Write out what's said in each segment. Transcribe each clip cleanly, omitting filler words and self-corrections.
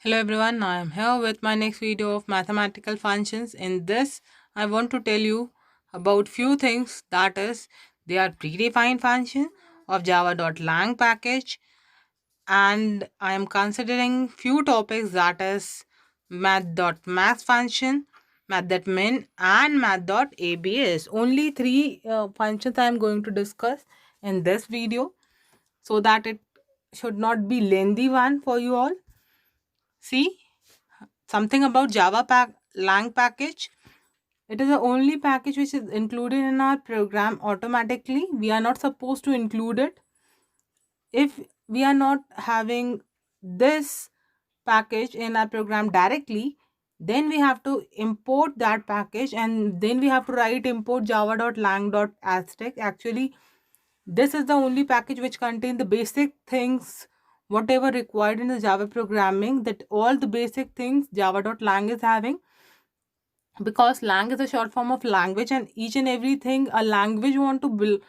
Hello everyone, I am here with my next video of mathematical functions. In this, I want to tell you about few things, that is, they are predefined function of java.lang package, and I am considering few topics, that is math.max function, math.min and math.abs. Only three functions I am going to discuss in this video so that it should not be lengthy one for you all. See, something about lang package. It is the only package which is included in our program automatically. We are not supposed to include it. If we are not having this package in our program directly, then we have to import that package, and then we have to write import java.lang.asterisk. Actually, this is the only package which contains the basic things, whatever required in the Java programming, that all the basic things java.lang is having, because lang is a short form of language, and each and everything a language want to build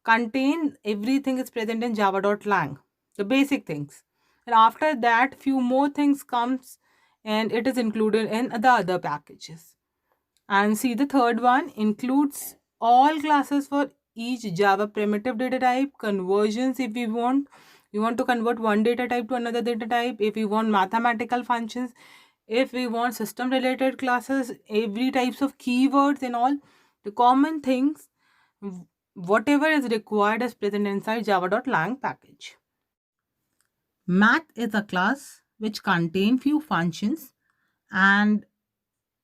contain, everything is present in java.lang, the basic things. And after that few more things comes, and it is included in the other packages. And see, the third one includes all classes for each Java primitive data type, conversions if we want to convert one data type to another data type, if we want mathematical functions, if we want system related classes, every types of keywords and all, the common things, whatever is required is present inside java.lang package. Math is a class which contain few functions, and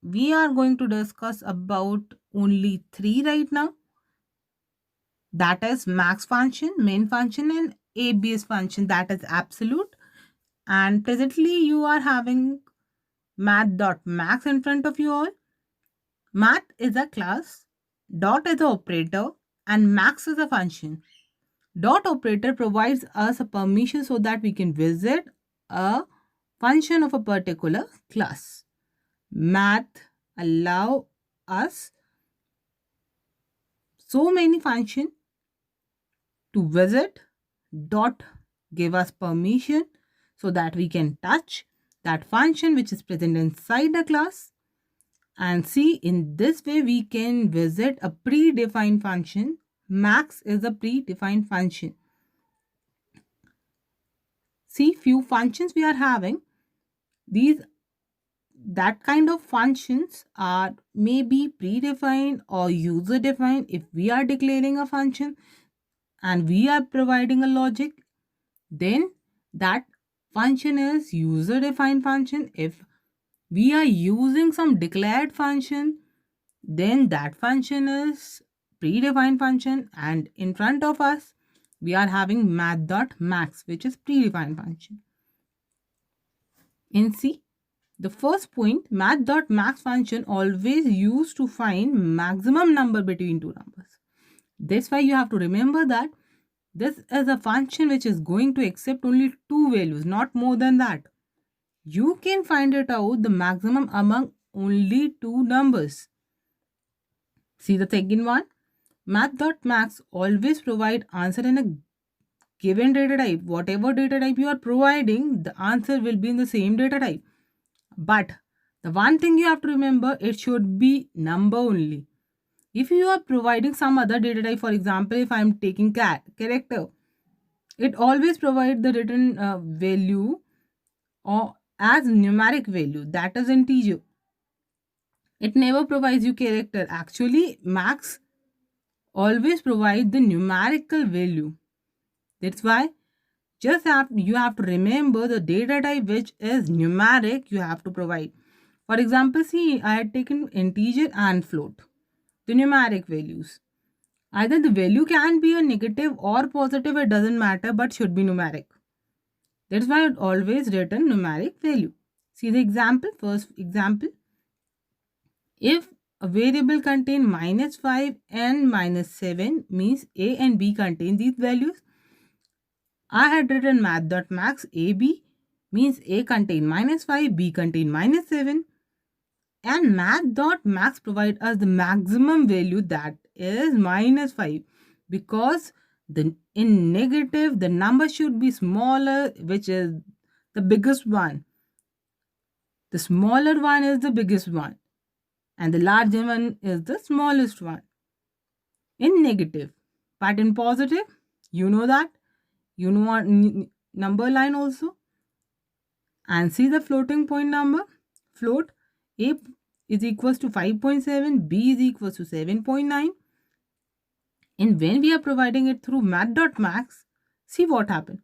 we are going to discuss about only three right now, that is max function, main function and abs function, that is absolute. And presently you are having math.max in front of you all. Math is a class, dot is the operator, and max is a function. Dot operator provides us a permission so that we can visit a function of a particular class. Math allow us so many function to visit. Dot give us permission so that we can touch that function which is present inside the class. And see, in this way we can visit a predefined function. Max is a predefined function. See, few functions we are having, these that kind of functions are maybe predefined or user defined. If we are declaring a function and we are providing a logic, then that function is user defined function. If we are using some declared function, then that function is predefined function, and in front of us we are having math.max, which is predefined function. In C, the first point, math.max function always used to find maximum number between two numbers. That's why you have to remember that this is a function which is going to accept only two values, not more than that. You can find it out the maximum among only two numbers. See the second one, math.max always provide answer in a given data type. Whatever data type you are providing, the answer will be in the same data type. But the one thing you have to remember, it should be number only. If you are providing some other data type, for example, if I am taking character, it always provides the written value or as numeric value, that is integer. It never provides you character. Actually, max always provide the numerical value. That's why you have to remember the data type which is numeric you have to provide. For example, see, I had taken integer and float, the numeric values. Either the value can be a negative or positive, it doesn't matter, but should be numeric. That's why it always written numeric value. See the example, first example. If a variable contain -5 and -7, means A and B contain these values. I had written math.max AB means A contain -5, B contain -7, and math.max provide us the maximum value, that is -5, because in negative the number should be smaller, which is the biggest one. The smaller one is the biggest one, and the larger one is the smallest one in negative. But in positive, you know that, you know our number line also. And see the floating point number. Float A is equals to 5.7, B is equals to 7.9. And when we are providing it through math.max, see what happened.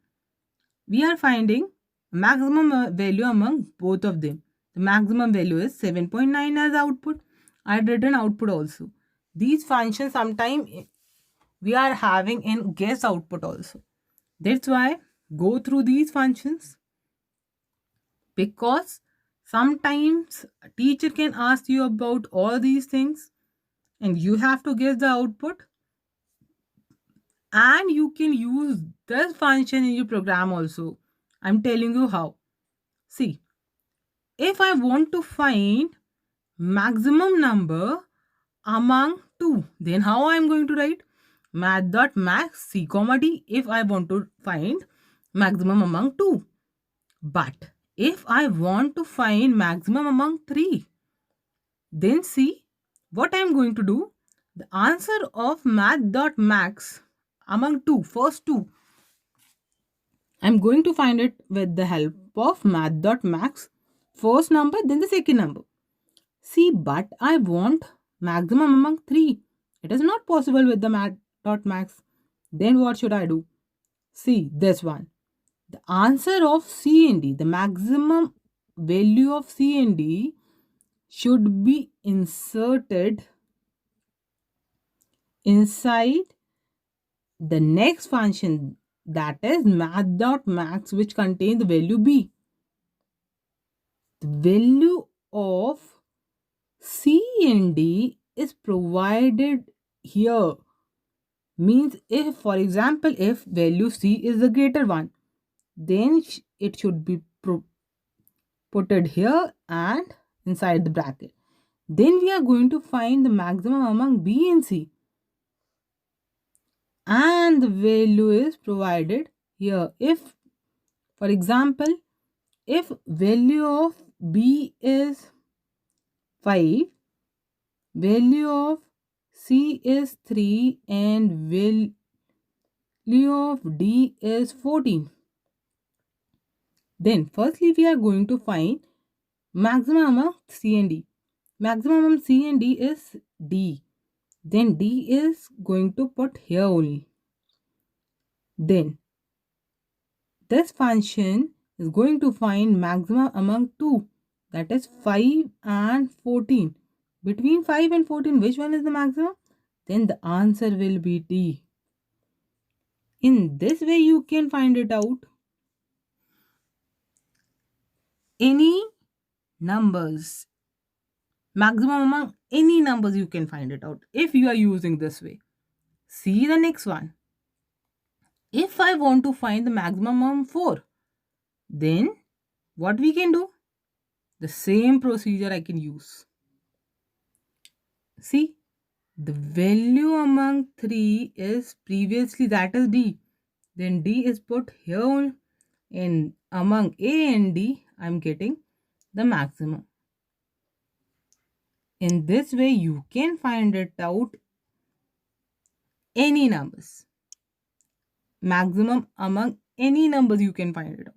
We are finding maximum value among both of them. The maximum value is 7.9 as output. I had written output also. These functions sometimes we are having in guess output also. That's why go through these functions, because sometimes a teacher can ask you about all these things and you have to guess the output, and you can use this function in your program also. I'm telling you how. See, if I want to find maximum number among 2, then how I'm going to write? Math.max c comma d if I want to find maximum among 2. But if I want to find maximum among 3, then see what I'm going to do. The answer of math.max among 2, first 2, I'm going to find it with the help of math.max. First number, then the second number. See, but I want maximum among 3. It is not possible with the math.max. Then what should I do? See, this one. The answer of C and D, the maximum value of C and D should be inserted inside the next function, that is math.max, which contains the value B. The value of C and D is provided here. Means if, for example, if value C is the greater one, then it should be putted here and inside the bracket. Then we are going to find the maximum among B and C. And the value is provided here. If, for example, if value of B is 5, value of C is 3, and value of D is 14. Then firstly we are going to find maximum among C and D. Maximum among C and D is D. Then D is going to put here only. Then this function is going to find maximum among 2, that is 5 and 14. Between 5 and 14, which one is the maximum? Then the answer will be D. In this way you can find it out. Any numbers, maximum among any numbers, you can find it out if you are using this way. See the next one. If I want to find the maximum among 4, then what we can do? The same procedure I can use. See, the value among 3 is previously, that is D. Then D is put here, and among A and D, I'm getting the maximum. In this way, you can find it out any numbers. Maximum among any numbers you can find it out.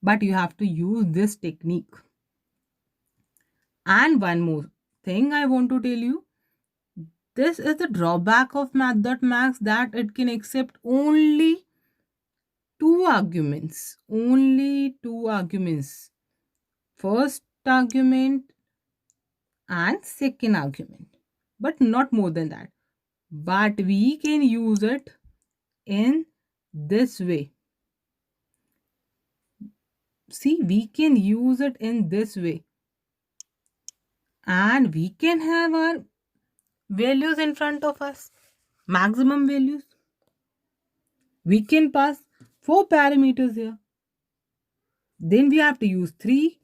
But you have to use this technique. And one more thing I want to tell you. This is the drawback of math.max, that it can accept only 2 arguments. Only 2 arguments. First argument and second argument. But not more than that. But we can use it in this way. See, we can use it in this way. And we can have our values in front of us. Maximum values. We can pass 4 parameters here. Then we have to use 3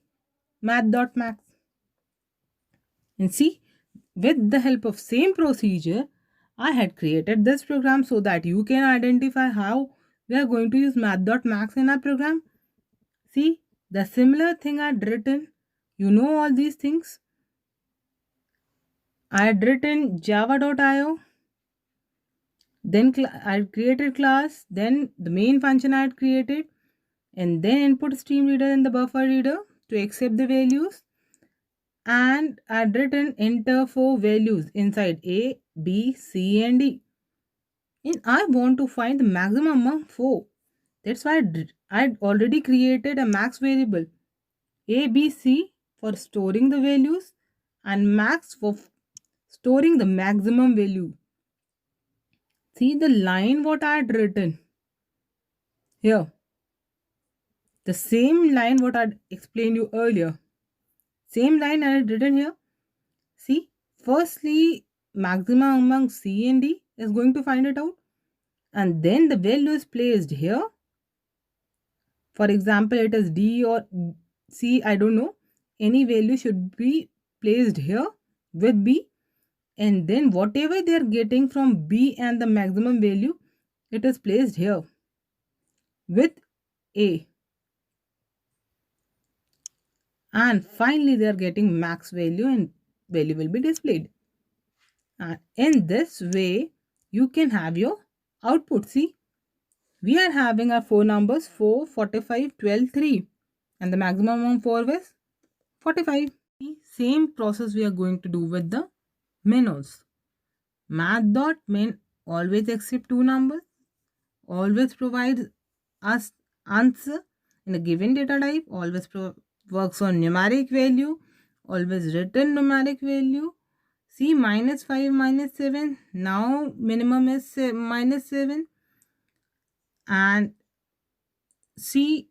math.max. And see, with the help of same procedure, I had created this program so that you can identify how we are going to use math.max in our program. See, the similar thing I had written You know all these things. I had written java.io, then I created class, then the main function I had created, and then input stream reader and the buffer reader to accept the values, and I had written enter for values inside A, B, C, and D. And I want to find the maximum among 4. That's why I'd already created a max variable A, B, C for storing the values and max for storing the maximum value. See the line what I had written here. The same line what I explained you earlier. Same line I had written here. See, firstly, maximum among C and D is going to find it out. And then the value is placed here. For example, it is D or C, I don't know. Any value should be placed here with B. And then whatever they are getting from B and the maximum value, it is placed here with A. And finally they are getting max value and value will be displayed. And in this way, you can have your output. See, we are having our 4 numbers 4, 45, 12, 3. And the maximum among 4 was 45. Same process we are going to do with the min also. Math.min always accept 2 numbers, always provides us answer in a given data type, always works on numeric value, always return numeric value. See, minus 5, minus 7. Now minimum is minus 7. And see,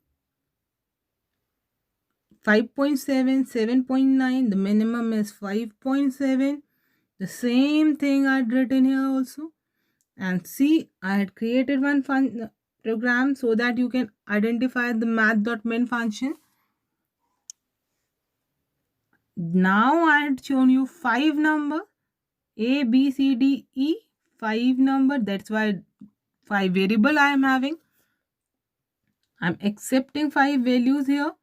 5.7, 7.9. The minimum is 5.7. The same thing I had written here also. And see, I had created one program so that you can identify the math.min function. Now I had shown you 5 number A, B, C, D, E. 5 number. That's why 5 variable I am having. I'm accepting 5 values here.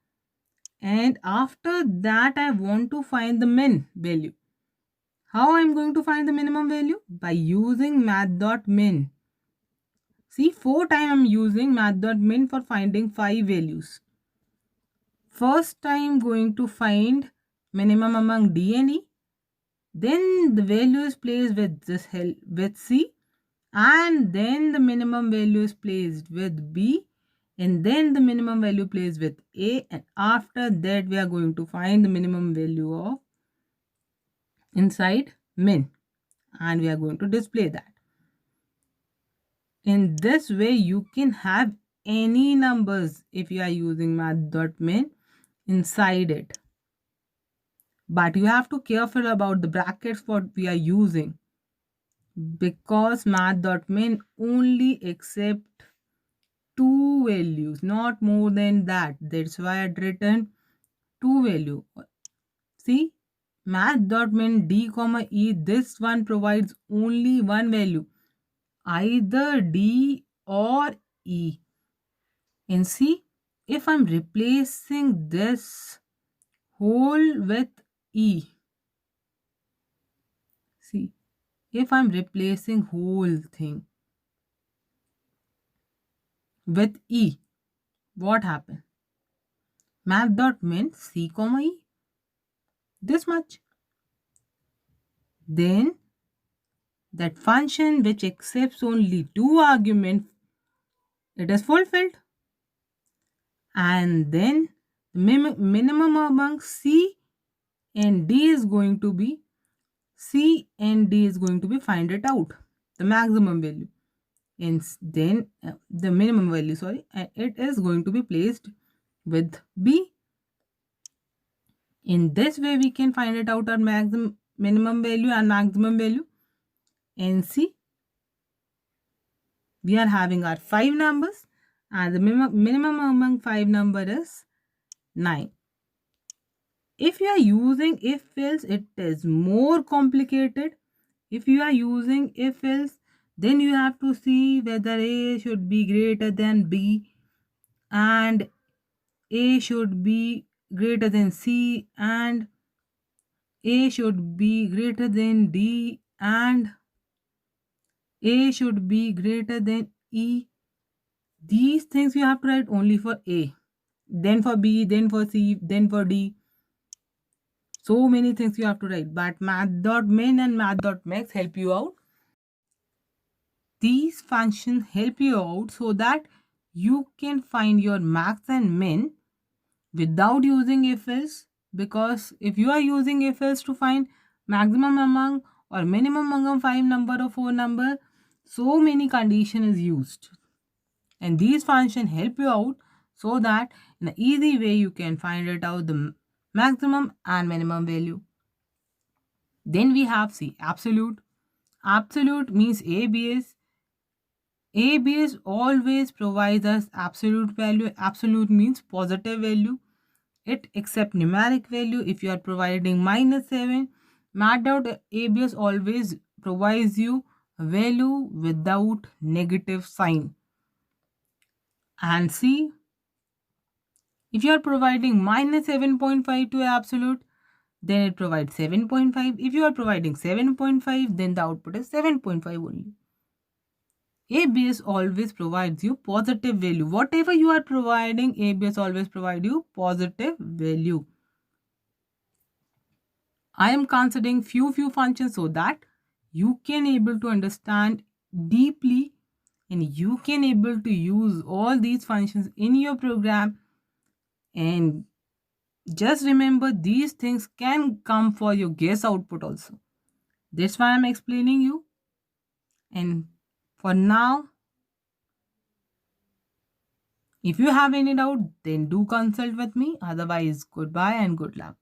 And after that, I want to find the min value. How I'm going to find the minimum value? By using math.min. See, 4 times I'm using math.min for finding 5 values. First time going to find minimum among D and E. Then the value is placed with with C. And then the minimum value is placed with B. And then the minimum value placed with A. And after that, we are going to find the minimum value of inside min. And we are going to display that. In this way, you can have any numbers if you are using math.min inside it. But you have to careful about the brackets what we are using, because math.min only accept 2 values, not more than that. That's why I had written 2 value. See, math.min D comma E, this one provides only one value, either D or E. And see, if I'm replacing this whole with E, see, if I'm replacing whole thing with E, what happened? Math.min C comma E, this much. Then that function which accepts only 2 arguments, it is fulfilled. And then the minimum among C and D is going to be find it out, the maximum value. And then the minimum value, it is going to be placed with B. In this way, we can find it out our minimum value and maximum value. And see, we are having our 5 numbers and the minimum among 5 number is 9. If you are using if else, it is more complicated. If you are using if else, then you have to see whether A should be greater than B and A should be greater than C, and A should be greater than D, and A should be greater than E. These things you have to write only for A, then for B, then for C, then for D. So many things you have to write, but math.min and math.max help you out. These functions help you out so that you can find your max and min without using if else, because if you are using if else to find maximum among or minimum among 5 number or 4 number, so many condition is used, and these functions help you out so that in an easy way you can find it out the maximum and minimum value. Then we have C, absolute. Absolute means ABS. ABS always provides us absolute value. Absolute means positive value. It accepts numeric value. If you are providing -7, math.abs always provides you value without negative sign. And C, if you are providing -7.5 to absolute, then it provides 7.5. If you are providing 7.5, then the output is 7.5 only. ABS always provides you positive value. Whatever you are providing, ABS always provide you positive value. I am considering few functions so that you can able to understand deeply, and you can able to use all these functions in your program. And just remember, these things can come for your guess output also. That's why I'm explaining you. And for now, if you have any doubt, then do consult with me. Otherwise, goodbye and good luck.